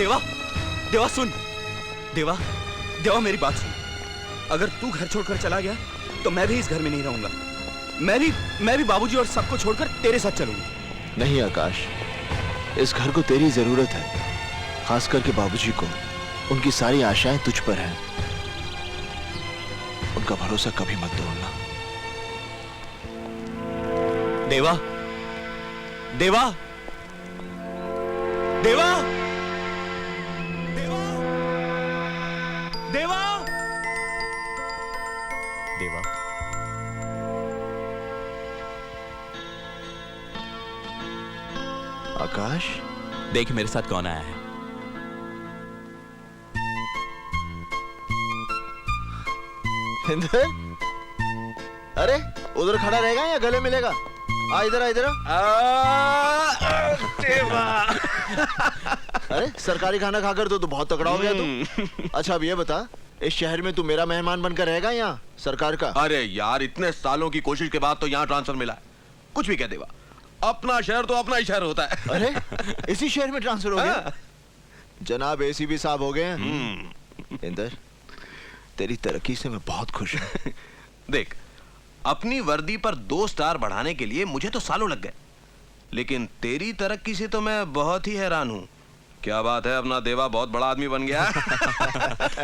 देवा, देवा सुन, देवा, देवा मेरी बात सुन। अगर तू घर छोड़कर चला गया तो मैं भी इस घर में नहीं रहूंगा। मैं भी बाबूजी और सबको छोड़कर तेरे साथ चलूंगा। नहीं आकाश, इस घर को तेरी जरूरत है, खास करके बाबूजी को। उनकी सारी आशाएं तुझ पर हैं। उनका भरोसा कभी मत तोड़ना। देवा, देवा, देवा, देवा, देवा, देवा। आकाश, देख मेरे साथ कौन आया है। इंदर, अरे उधर खड़ा रहेगा या गले मिलेगा? आ इधर, आ इधर। अरे सरकारी खाना खाकर तो बहुत तगड़ा हो गया तू। अच्छा अब ये बता, इस शहर में तू मेरा मेहमान बनकर रहेगा यहाँ सरकार का? अरे यार, इतने सालों की कोशिश के बाद तो यहाँ ट्रांसफर मिला है। कुछ भी कह देवा, अपना शहर तो अपना ही शहर होता है। अरे इसी शहर में ट्रांसफर हो गया? जनाब एसीपी साहब हो गए हैं। इंदर, तेरी तरक्की से मैं बहुत खुश हूँ। देख, अपनी वर्दी पर 2 स्टार बढ़ाने के लिए मुझे तो सालों लग गए, लेकिन तेरी तरक्की से तो मैं बहुत ही हैरान हूँ। क्या बात है, अपना देवा बहुत बड़ा आदमी बन गया।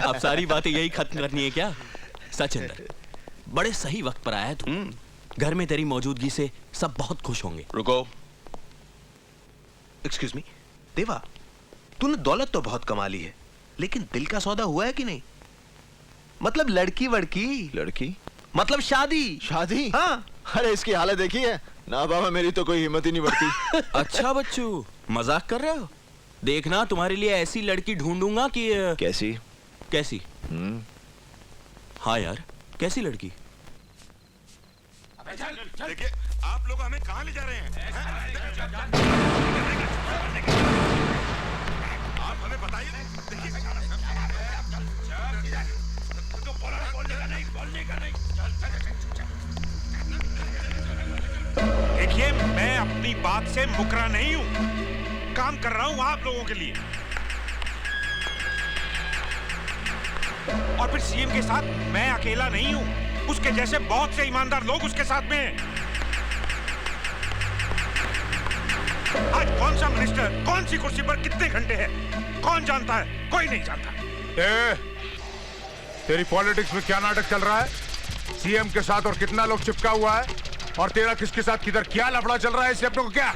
अब सारी बातें यही खत्म करनी है क्या? सच इंदर, बड़े सही वक्त पर आया तू। घर में तेरी मौजूदगी से सब बहुत खुश होंगे। रुको, एक्सक्यूज मी, देवा, तूने दौलत तो बहुत कमा ली है, लेकिन दिल का सौदा हुआ है कि नहीं? मतलब लड़की वड़की। लड़की मतलब शादी। शादी? हाँ। अरे इसकी हालत देखी है ना बाबा, मेरी तो कोई हिम्मत ही नहीं बढ़ती। अच्छा बच्चू, मजाक कर रहे हो? देखना तुम्हारे लिए ऐसी लड़की ढूंढूंगा कि कैसी? कैसी? हाँ यार, कैसी लड़की? देखिए, आप लोग हमें कहाँ ले जा रहे हैं? आप हमें बताइए। देखिए, मैं अपनी बात से मुकरा नहीं हूं, काम कर रहा हूं आप लोगों के लिए। और फिर सीएम के साथ मैं अकेला नहीं हूं, उसके जैसे बहुत से ईमानदार लोग उसके साथ में हैं। आज कौन सा मिनिस्टर कौन सी कुर्सी पर कितने घंटे है, कौन जानता है? कोई नहीं जानता। तेरी पॉलिटिक्स में क्या नाटक चल रहा है? सीएम के साथ और कितना लोग चिपका हुआ है, और तेरा किसके साथ किधर क्या लफड़ा चल रहा है, इससे अपने को क्या?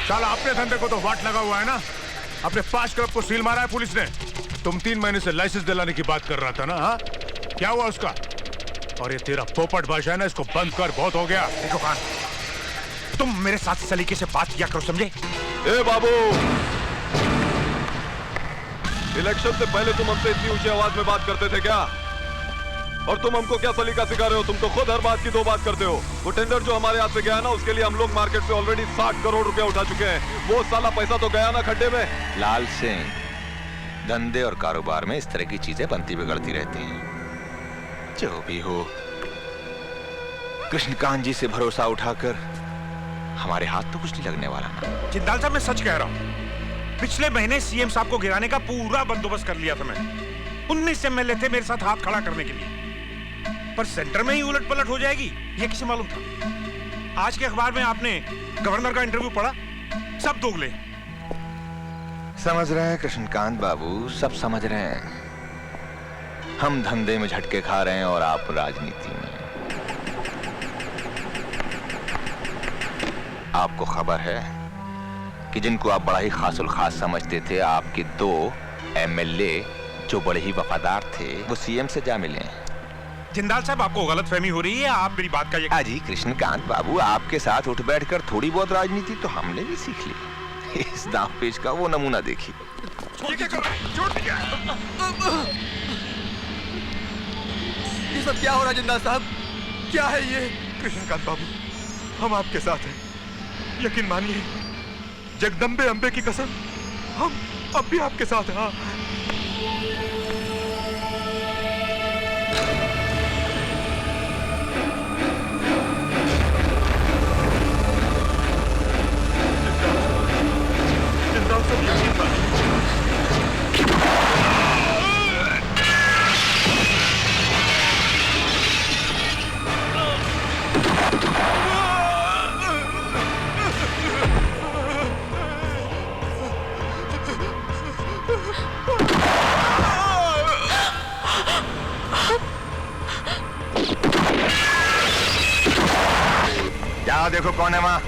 साला अपने धंधे को तो वाट लगा हुआ है ना। अपने 5 क्लब को सील मारा है पुलिस ने। तुम 3 महीने से लाइसेंस दिलाने की बात कर रहा था ना? हाँ, क्या हुआ उसका? और ये तेरा पोपट भाषा है ना, इसको बंद कर, बहुत हो गया। देखो खान, तुम मेरे साथ सलीके से बात किया करो, समझे? ए बाबू, इलेक्शन से पहले तुम हमसे इतनी ऊंची आवाज में बात करते थे क्या? और तुम हमको क्या सलीका सिखा रहे हो? तुम तो खुद हर बात की 2 बात करते हो। वो टेंडर जो हमारे हाथ से गया ना, उसके लिए हम लोग मार्केट से ऑलरेडी 60 करोड़ रुपया उठा चुके हैं। वो साला पैसा तो गया ना खड्डे में। लाल सिंह, धंधे और कारोबार में इस तरह की चीजें बनती बिगड़ती रहती हैं। जो भी हो, कृष्णकांत जी से भरोसा उठाकर हमारे हाथ तो कुछ नहीं लगने वाला ना। जिंदाल साहब, मैं सच कह रहा हूँ, पिछले महीने सीएम साहब को गिराने का पूरा बंदोबस्त कर लिया था मैंने। 19 एमएलए थे मेरे साथ हाथ खड़ा करने के लिए, पर सेंटर में ही उलट पलट हो जाएगी ये किसे मालूम था? आज के अखबार में आपने गवर्नर का इंटरव्यू पढ़ा? सब दोगले। समझ रहे हैं कृष्णकांत बाबू, सब समझ रहे हैं। हम धंधे में झटके खा रहे हैं और आप राजनीति में। आपको खबर है कि जिनको आप बड़ा ही खासुल खास समझते थे, आपके 2 एमएलए जो बड़े ही वफादार थे, वो सीएम से जा मिले। जिंदाल साहब, आपको गलतफहमी हो रही है, आप मेरी बात का ये... जी कृष्णकांत बाबू, आपके साथ उठ बैठकर थोड़ी बहुत राजनीति तो हमने भी सीख ली। इस दांव पेच का वो नमूना देखिए। ये क्या कर रहा है? छोड़ दिया। ये सब क्या हो रहा है जिंदाल साहब? क्या है ये? कृष्णकांत बाबू, हम आपके साथ हैं, यकीन मानिए, जगदम्बे अंबे की कसम, हम अब भी आपके साथ हैं। हाँ। जिंदाल साहब, यकीन मानिए, कौन है वहाँ?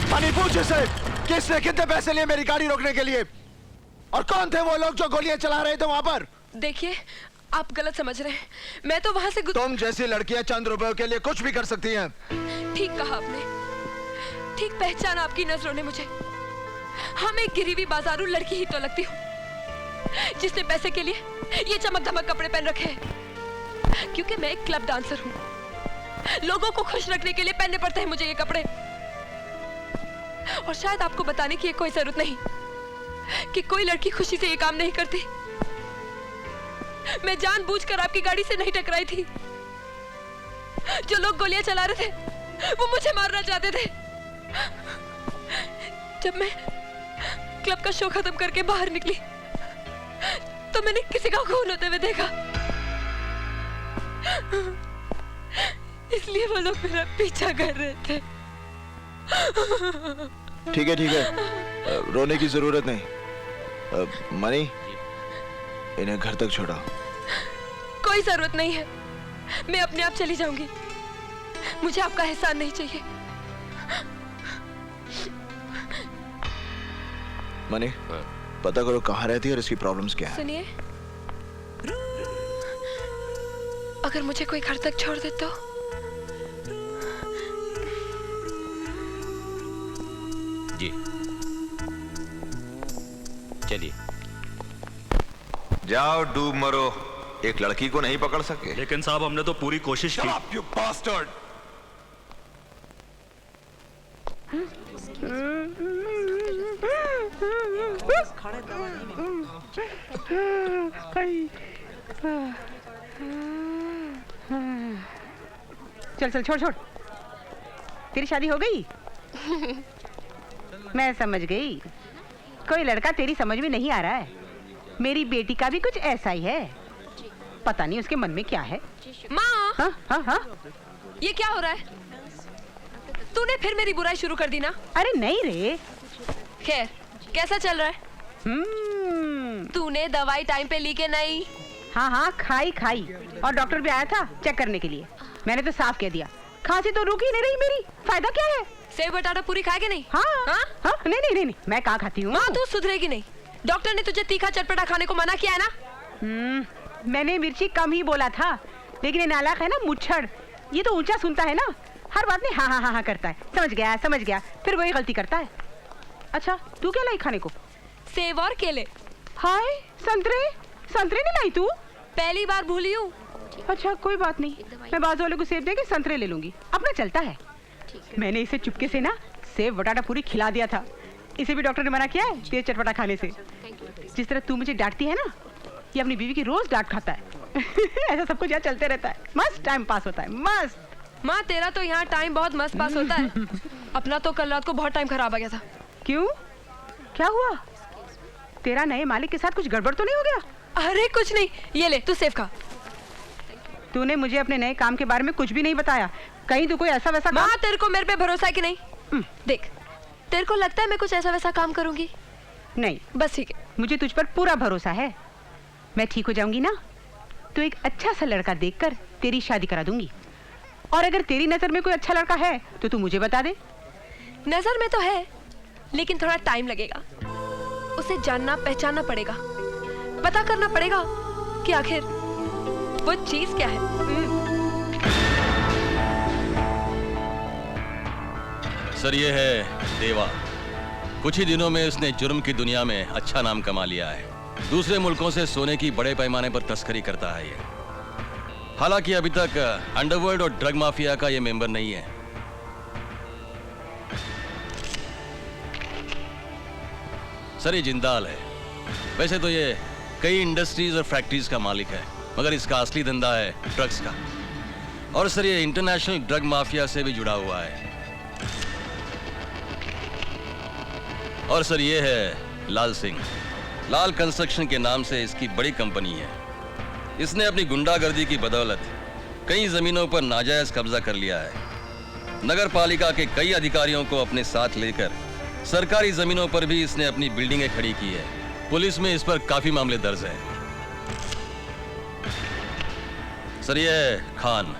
मनी पूछ इसे, किसने कितने पैसे लिए मेरी गाड़ी रोकने के लिए? और कौन थे वो लोग जो गोलियां चला रहे थे वहां पर? देखिए, आप गलत समझ रहे हैं। मैं तो वहां से तुम जैसी लड़कियां चंद रुपयों के लिए कुछ भी कर सकती हैं। ठीक कहा आपने, ठीक पहचाना आपकी नजरों ने मुझे। हम एक गिरी हुई बाजारू लड़की ही तो लगती हूँ, जिसने पैसे के लिए ये चमक धमक कपड़े पहन रखे हैं। क्योंकि मैं एक क्लब डांसर हूँ, लोगों को खुश रखने के लिए पहनने पड़ते हैं मुझे ये कपड़े। और शायद आपको बताने की कोई जरूरत नहीं कि कोई लड़की खुशी से ये काम नहीं करती। मैं जानबूझकर आपकी गाड़ी से नहीं टकराई थी। जो लोग गोलियां चला रहे थे वो मुझे मारना चाहते थे। जब मैं क्लब का शो खत्म करके बाहर निकली तो मैंने किसी का खून होते हुए देखा, इसलिए वो लोग मेरा पीछा कर रहे थे। ठीक है, रोने की जरूरत नहीं। मनी, इन्हें घर तक छोड़ो। कोई जरूरत नहीं है, मैं अपने आप चली जाऊंगी। मुझे आपका एहसान नहीं चाहिए। मनी, पता करो कहाँ रहती है और इसकी प्रॉब्लम्स क्या है। सुनिए, अगर मुझे कोई घर तक छोड़ दे तो जी चलिए। जाओ डूब मरो, एक लड़की को नहीं पकड़ सके। लेकिन साहब हमने तो पूरी कोशिश की। You bastard! चल चल छोड़ छोड़, तेरी शादी हो गई? मैं समझ गई, कोई लड़का तेरी समझ में नहीं आ रहा है। मेरी बेटी का भी कुछ ऐसा ही है, पता नहीं उसके मन में क्या है। माँ, हाँ हाँ हाँ, ये क्या हो रहा है? तूने फिर मेरी बुराई शुरू कर दी ना? अरे नहीं रे। खैर, कैसा चल रहा है? तूने दवाई टाइम पे ली के नहीं? हाँ हाँ, खाई खाई, और डॉक्टर भी आया था चेक करने के लिए। मैंने तो साफ कह दिया, खांसी तो रुक ही नहीं रही मेरी, फायदा क्या है? सेव बटाटा पूरी खाएगी नहीं? हाँ हाँ? हाँ, नहीं नहीं नहीं, मैं कहाँ खाती हूँ। माँ, तू सुधरेगी नहीं। डॉक्टर ने तुझे तीखा चटपटा खाने को मना किया है ना? मैंने मिर्ची कम ही बोला था, लेकिन ये नालायक है ना मुच्छड़, ये तो ऊंचा सुनता है ना, हर बात में हाँ हाँ हाँ हाँ करता है। समझ गया, फिर वही गलती करता है। अच्छा, तू क्या लाई खाने को? सेव और केले। हाय, संतरे नहीं लाई तू? पहली बार भूली हूँ। अच्छा कोई बात नहीं, मैं बाजू वाले को सेब देके संतरे ले लूंगी, अपना चलता है। मैंने इसे चुपके से ना सेब बटाटा पूरी खिला दिया था, इसे भी डॉक्टर ने मना किया है तेज चटपटा खाने से। जिस तरह तू मुझे डांटती है ना, ये अपनी बीवी की रोज डांट खाता है। ऐसा सब कुछ यहाँ चलते रहता है, मस्त टाइम पास होता है, मस्त। माँ, तेरा तो यहाँ टाइम बहुत मस्त पास होता है। अपना तो कल रात को बहुत टाइम खराब आ गया था। क्यों, क्या हुआ? तेरा नए मालिक के साथ कुछ गड़बड़ तो नहीं हो गया? अरे कुछ नहीं, ये ले तू सेव खा। तूने मुझे अपने नए काम के बारे में कुछ भी नहीं बताया, कहीं तू कोई ऐसा वैसा माँ, तेरे को मेरे पे भरोसा है कि नहीं? देख, तेरे को लगता है मैं कुछ ऐसा वैसा काम करूंगी? नहीं, बस ठीक है। मुझे तुझ पर पूरा भरोसा है। मैं ठीक हो जाऊंगी ना तो एक अच्छा सा लड़का देखकर तेरी शादी करा दूंगी, और अगर तेरी नजर में कोई अच्छा लड़का है तो तू मुझे बता दे। नजर में तो है, लेकिन थोड़ा टाइम लगेगा। उसे जानना पहचानना पड़ेगा, पता करना पड़ेगा कि आखिर वो चीज क्या है? सर, ये है देवा। कुछ ही दिनों में इसने जुर्म की दुनिया में अच्छा नाम कमा लिया है। दूसरे मुल्कों से सोने की बड़े पैमाने पर तस्करी करता है ये। हालांकि अभी तक अंडरवर्ल्ड और ड्रग माफिया का ये मेंबर नहीं है। सर, ये जिंदाल है। वैसे तो ये कई इंडस्ट्रीज और फैक्ट्रीज का मालिक है, मगर इसका असली धंधा है ड्रग्स का। और सर, ये इंटरनेशनल ड्रग माफिया से भी जुड़ा हुआ है। और सर, ये है लाल सिंह। लाल कंस्ट्रक्शन के नाम से इसकी बड़ी कंपनी है। इसने अपनी गुंडागर्दी की बदौलत कई जमीनों पर नाजायज कब्जा कर लिया है। नगर पालिका के कई अधिकारियों को अपने साथ लेकर सरकारी जमीनों पर भी इसने अपनी बिल्डिंगें खड़ी की है। पुलिस में इस पर काफी मामले दर्ज हैं। सर, ये है खान,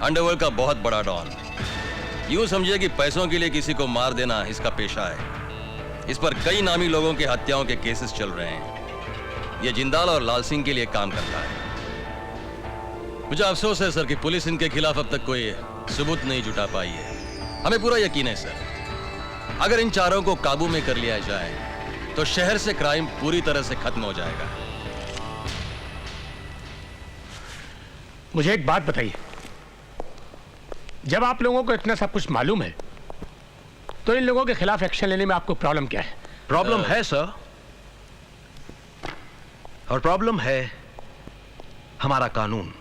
अंडरवर्ल्ड का बहुत बड़ा डॉन। यूं समझिए कि पैसों के लिए किसी को मार देना इसका पेशा है। इस पर कई नामी लोगों के हत्याओं के केसेस चल रहे हैं। यह जिंदाल और लाल सिंह के लिए काम करता है। मुझे अफसोस है सर कि पुलिस इनके खिलाफ अब तक कोई सबूत नहीं जुटा पाई है। हमें पूरा यकीन है सर, अगर इन चारों को काबू में कर लिया जाए तो शहर से क्राइम पूरी तरह से खत्म हो जाएगा। मुझे एक बात बताइए, जब आप लोगों को इतना सब कुछ मालूम है तो इन लोगों के खिलाफ एक्शन लेने में आपको प्रॉब्लम क्या है? प्रॉब्लम है सर, और प्रॉब्लम है हमारा कानून।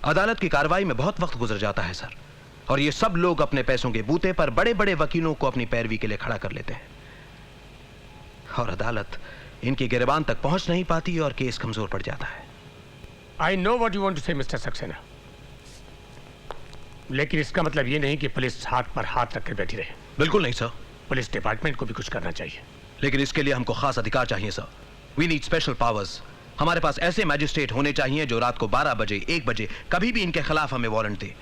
अदालत की कार्रवाई में बहुत वक्त गुजर जाता है सर, और ये सब लोग अपने पैसों के बूते पर बड़े बड़े वकीलों को अपनी पैरवी के लिए खड़ा कर लेते हैं, और अदालत इनकी गिरबान तक पहुंच नहीं पाती और केस कमजोर पड़ जाता है। I know what you want to say mister Saxena, लेकिन इसका मतलब ये नहीं कि पुलिस हाथ पर हाथ रखकर बैठी रहे। बिल्कुल नहीं सर। पुलिस डिपार्टमेंट को भी कुछ करना चाहिए, लेकिन इसके लिए हमको खास अधिकार चाहिए sir. We need special powers. हमारे पास ऐसे मैजिस्ट्रेट होने चाहिए जो रात को 12 बजे 1 बजे कभी भी इनके खिलाफ हमें वारंट दे,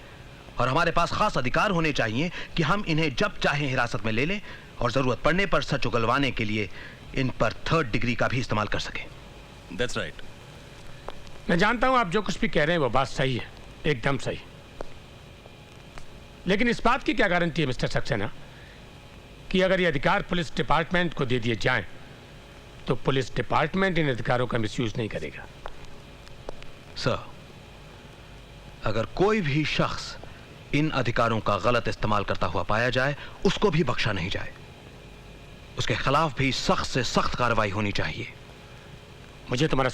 और हमारे पास खास अधिकार होने चाहिए कि हम इन्हें जब चाहें हिरासत में ले लें और जरूरत पड़ने पर सच उगलवाने के लिए इन पर 3rd डिग्री का भी इस्तेमाल कर सकें। That's right. मैं जानता हूं आप जो कुछ भी कह रहे हैं वो बात सही है, एकदम सही, लेकिन इस बात की क्या गारंटी है मिस्टर सक्सेना कि अगर ये अधिकार पुलिस डिपार्टमेंट को दे दिए जाएं तो पुलिस डिपार्टमेंट इन अधिकारों का मिसयूज नहीं करेगा? सर, अगर कोई भी शख्स इन अधिकारों का गलत इस्तेमाल करता हुआ पाया जाए उसको भी बख्शा नहीं जाए। उसके खिलाफ भी सख्त से सख्त कार्रवाई होनी चाहिए। मुझे तुम्हारा